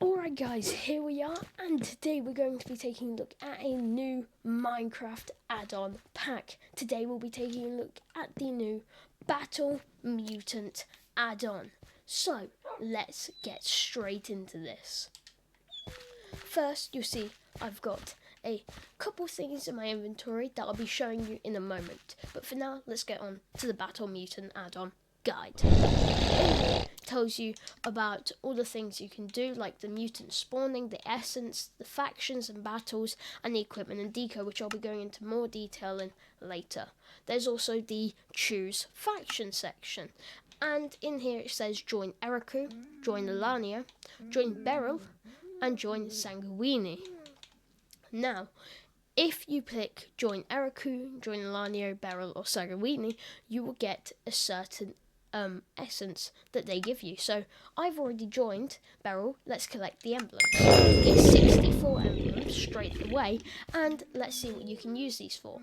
Alright guys, here we are, and today we're going to be taking a look at a new Minecraft add-on pack. Today we'll be taking a look at the new Battle Mutant add-on. So, let's get straight into this. First, you'll see I've got a couple things in my inventory that I'll be showing you in a moment. But for now, let's get on to the Battle Mutant add-on guide. It tells you about all the things you can do, like the mutant spawning, the essence, the factions and battles, and the equipment and deco, which I'll be going into more detail in later. There's also the choose faction section, and in here it says join Eriku, join Alania, join Beryl, and join Sanguini. Now, if you click join Eriku, join Alania, Beryl, or Sanguini, you will get a certain essence that they give you. So I've already joined Beryl. Let's collect the emblems. It's 64 emblems straight away, and let's see what you can use these for.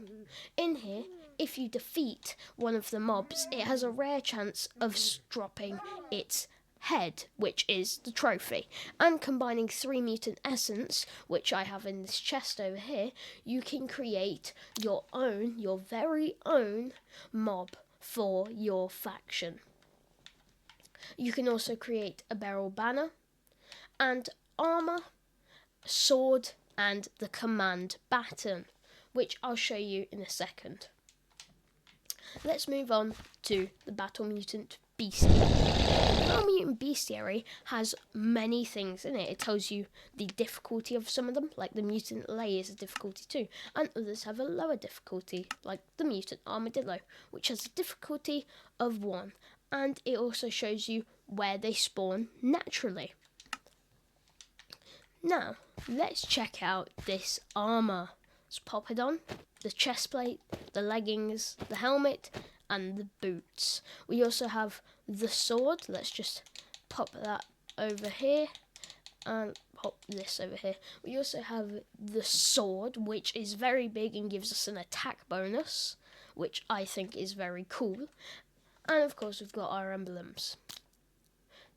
In here, if you defeat one of the mobs, it has a rare chance of dropping its head, which is the trophy, and combining 3 mutant essence, which I have in this chest over here, you can create your very own mob for your faction. You can also create a Beryl banner and armor, sword, and the command baton, which I'll show you in a second. Let's move on to the Battle Mutant Bestiary. Battle Mutant Bestiary has many things in it. It tells you the difficulty of some of them, like the Mutant Lay is a difficulty 2, and others have a lower difficulty, like the Mutant Armadillo, which has a difficulty of 1, and it also shows you where they spawn naturally. Now, let's check out this armor. Let's pop it on. The chest plate, the leggings, the helmet, and the boots. We also have the sword. Let's just pop that over here and pop this over here. We also have the sword, which is very big and gives us an attack bonus, which I think is very cool. And of course we've got our emblems.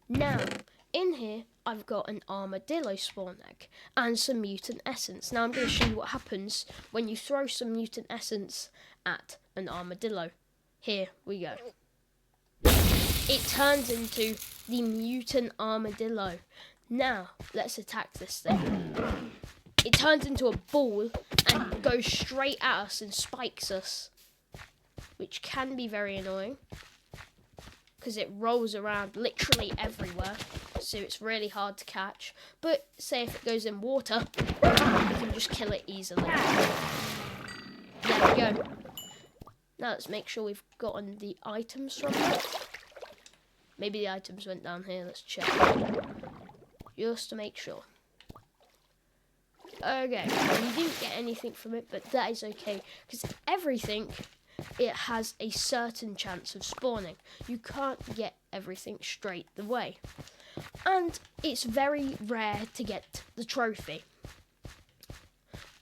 Now, in here I've got an armadillo spawn egg and some mutant essence. Now I'm going to show you what happens when you throw some mutant essence at an armadillo. Here we go. It turns into the mutant armadillo. Now, let's attack this thing. It turns into a ball and goes straight at us and spikes us, which can be very annoying because it rolls around literally everywhere, so it's really hard to catch. But say if it goes in water, you can just kill it easily. There we go. Now let's make sure we've gotten the items from it. Maybe the items went down here. Let's check. Just to make sure. Okay, we didn't get anything from it, but that is okay. Because everything, it has a certain chance of spawning. You can't get everything straight away. And it's very rare to get the trophy.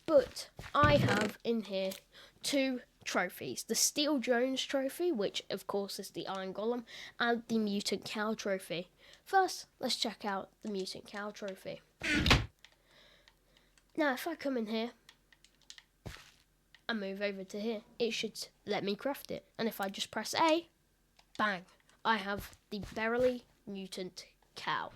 But I have in here 2 trophies. The Steel Jones trophy, which of course is the Iron Golem, and the Mutant Cow trophy. First, let's check out the Mutant Cow trophy. Now, if I come in here and move over to here, it should let me craft it. And if I just press A, bang, I have the Berylly Mutant Cow.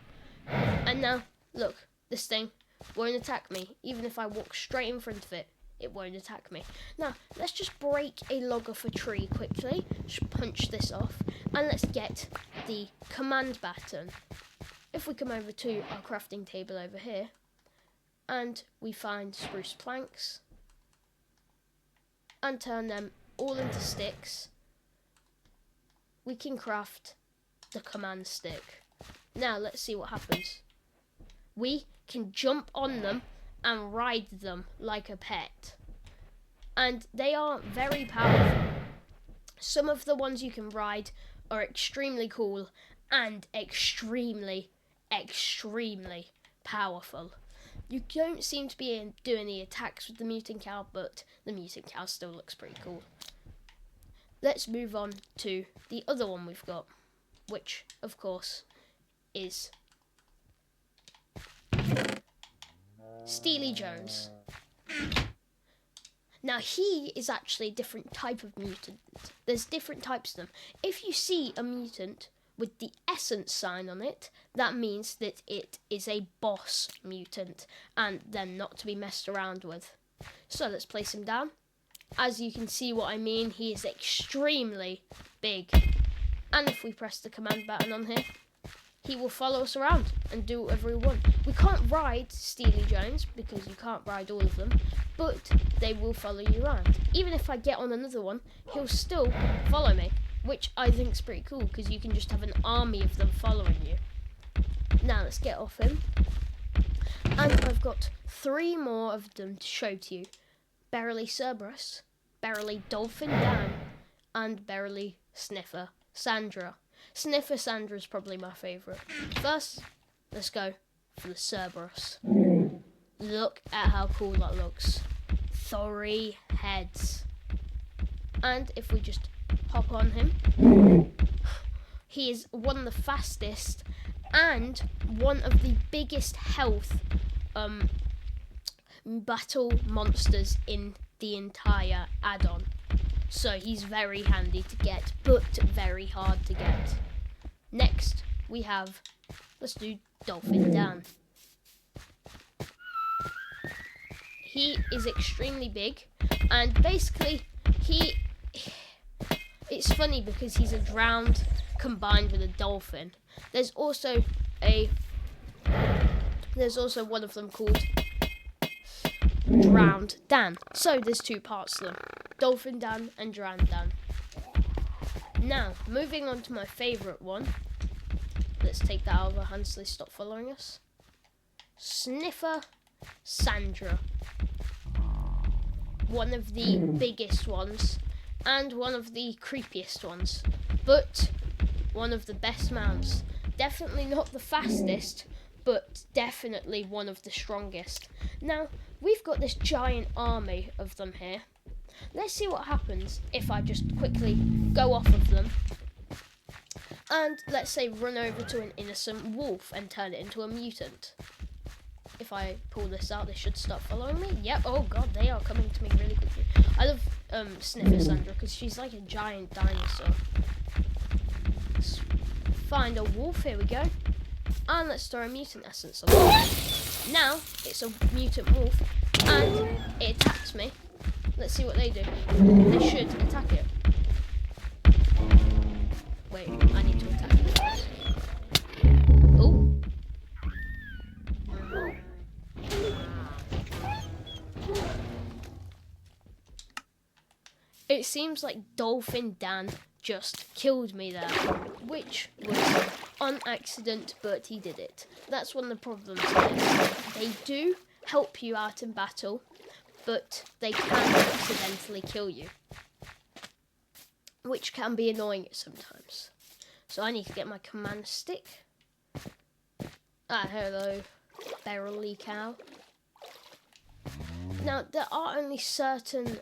And now, look, this thing won't attack me. Even if I walk straight in front of it, it won't attack me. Now, let's just break a log off a tree quickly. Just punch this off. And let's get the command baton. If we come over to our crafting table over here, and we find spruce planks, and turn them all into sticks, we can craft the command stick. Now, let's see what happens. We can jump on them and ride them like a pet. And they are very powerful. Some of the ones you can ride are extremely cool and extremely powerful. You don't seem to be doing any attacks with the Mutant Cow, but the Mutant Cow still looks pretty cool. Let's move on to the other one we've got, which of course is Steely Jones. Now, he is actually a different type of mutant. There's different types of them. If you see a mutant with the essence sign on it, that means that it is a boss mutant, and they're not to be messed around with. So let's place him down. As you can see what I mean, he is extremely big. And if we press the command button on here, he will follow us around and do whatever we want. We can't ride Steely Jones because you can't ride all of them, but they will follow you around. Even if I get on another one, he'll still follow me, which I think is pretty cool because you can just have an army of them following you. Now let's get off him. And I've got 3 more of them to show to you. Berily Cerberus, Berily Dolphin Dan, and Berily Sniffer Sandra. Sniffer Sandra is probably my favourite. First, let's go for the Cerberus. Look at how cool that looks. 3 heads. And if we just hop on him, he is one of the fastest and one of the biggest health battle monsters in the entire add-on. So he's very handy to get, but very hard to get. Next, we have, let's do Dolphin Dan. He is extremely big, and basically, it's funny because he's a drowned combined with a dolphin. There's also one of them called Drowned Dan. So there's 2 parts to them. Dolphin Dan and Drowned Dan. Now, moving on to my favourite one. Let's take that out of our hands so they stop following us. Sniffer Sandra. One of the biggest ones and one of the creepiest ones, but one of the best mounts. Definitely not the fastest, but definitely one of the strongest. Now, we've got this giant army of them here. Let's see what happens if I just quickly go off of them and, let's say, run over to an innocent wolf and turn it into a mutant. If I pull this out, they should stop following me. Yep, oh god, they are coming to me really quickly. I love Sniffer Sandra because she's like a giant dinosaur. Let's find a wolf, here we go. And let's throw a mutant essence on it. Now, it's a mutant wolf, and it attacks me. Let's see what they do. They should attack it. Wait, I need to attack it first. Oh. It seems like Dolphin Dan just killed me there, which was on accident, but he did it. That's one of the problems with it. They do help you out in battle, but they can accidentally kill you, which can be annoying sometimes. So I need to get my command stick. Ah, hello, Berily Cow. Now, there are only certain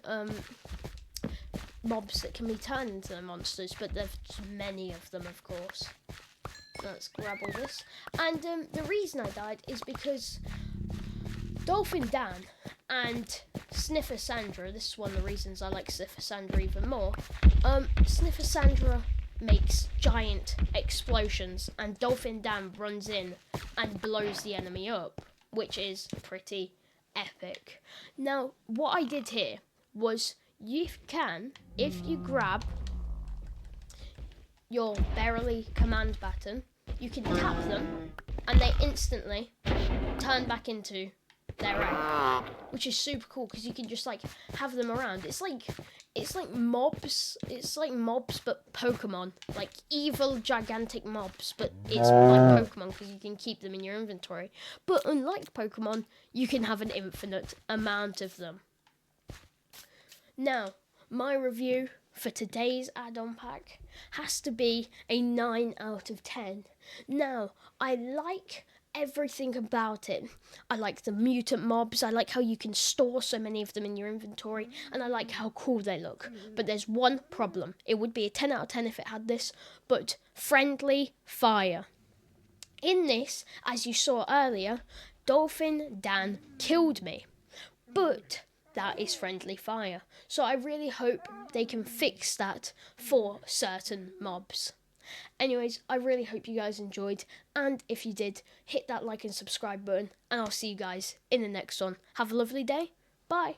mobs that can be turned into the monsters, but there's many of them, of course. Let's grab all this. And the reason I died is because Dolphin Dan and Sniffer Sandra, this is one of the reasons I like Sniffer Sandra even more, Sniffer Sandra makes giant explosions and Dolphin Dan runs in and blows the enemy up, which is pretty epic. Now, what I did here was you can, if you grab your Berily command button, you can tap them and they instantly turn back into their own, which is super cool because you can just like have them around. It's like mobs. It's like mobs but Pokemon, like evil gigantic mobs, but it's like Pokemon because you can keep them in your inventory. But unlike Pokemon, you can have an infinite amount of them. Now, my review for today's add-on pack has to be a 9 out of 10. Now, I like everything about it. I like the mutant mobs, I like how you can store so many of them in your inventory, and I like how cool they look. But there's one problem. It would be a 10 out of 10 if it had this, but friendly fire. In this, as you saw earlier, Dolphin Dan killed me. But that is friendly fire. So I really hope they can fix that for certain mobs. Anyways, I really hope you guys enjoyed, and if you did, hit that like and subscribe button, and I'll see you guys in the next one. Have a lovely day. Bye.